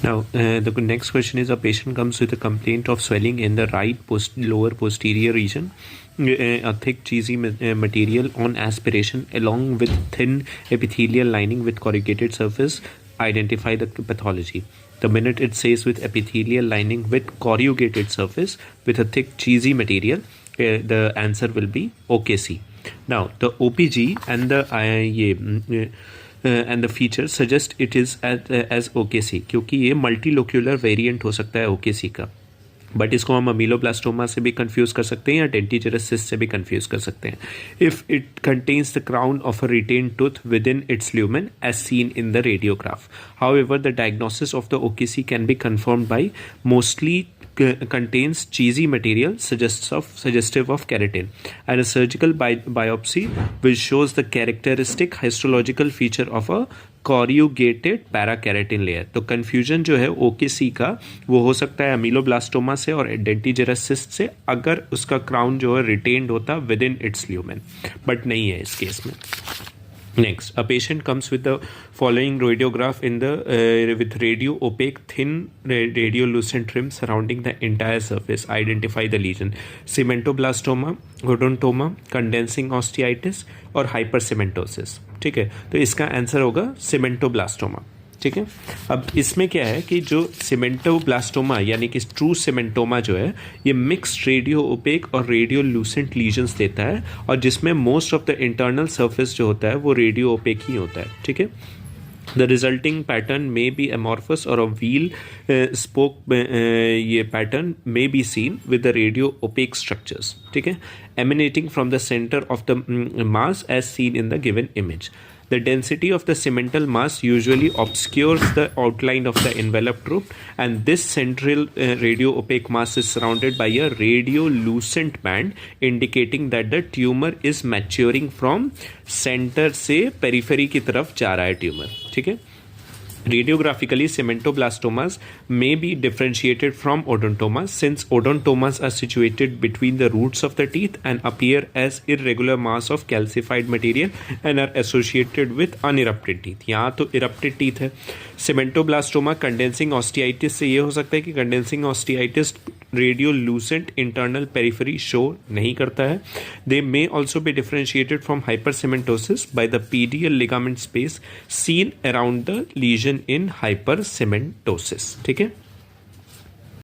Now, the next question is: a patient comes with a complaint of swelling in the right lower posterior region, a thick cheesy material on aspiration along with thin epithelial lining with corrugated surface. Identify the pathology. The minute it says with epithelial lining with corrugated surface with a thick cheesy material, the answer will be OKC. Now, the OPG and the and the feature suggest it is as OKC, क्योंकि ये multilocular variant हो सकता है OKC का, but इसको हम अमीलोब्लास्टोमा से भी कंफ्यूज कर सकते हैं या डेंटिचरस सिस्ट से भी कंफ्यूज कर सकते हैं. If it contains the crown of a retained tooth within its lumen as seen in the radiograph. However the diagnosis of the OKC can be confirmed by mostly contains cheesy material suggestive of keratin, and a surgical biopsy which shows the characteristic histological feature of a corrugated parakeratin layer. तो confusion जो है OKC का वो हो सकता है अमीलोब्लास्टोमा से और डेंटिजरस सिस्ट से, अगर उसका क्राउन जो है रिटेन्ड होता with in its lumen, but नहीं है इस केस में. Next, a patient comes with the following radiograph in the with radio opaque thin radiolucent trim surrounding the entire surface. Identify the lesion: cementoblastoma, odontoma, condensing osteitis और hypercementosis. ठीक है, तो इसका answer होगा cementoblastoma. ठीक है. अब इसमें क्या है कि जो सीमेंटोब्लास्टोमा यानी कि ट्रू सीमेंटोमा जो है ये मिक्स्ड रेडियो ओपेक और रेडियो लूसेंट लीजन्स देता है, और जिसमें most of the internal surface जो होता है वो रेडियो ओपेक ही होता है. ठीक है. The resulting pattern may be amorphous or a wheel spoke ये pattern may be seen with the radio opaque structures. ठीक है, emanating from the center of the mass as seen in the given image. The density of the cemental mass usually obscures the outline of the enveloped group, and this central radio opaque mass is surrounded by a radiolucent band indicating that the tumor is maturing from center से periphery की तरफ जा रहा है tumour. ठीक है. Radiographically, cementoblastomas may be differentiated from odontomas, since odontomas are situated between the roots of the teeth and appear as irregular mass of calcified material and are associated with unerupted teeth. यहाँ तो erupted teeth है. cementoblastoma condensing osteitis से ये हो सकता है कि condensing osteitis radiolucent internal periphery show नहीं करता है. They may also be differentiated from hypercementosis by the PDL ligament space seen around the lesion in hypercementosis. ठीक है.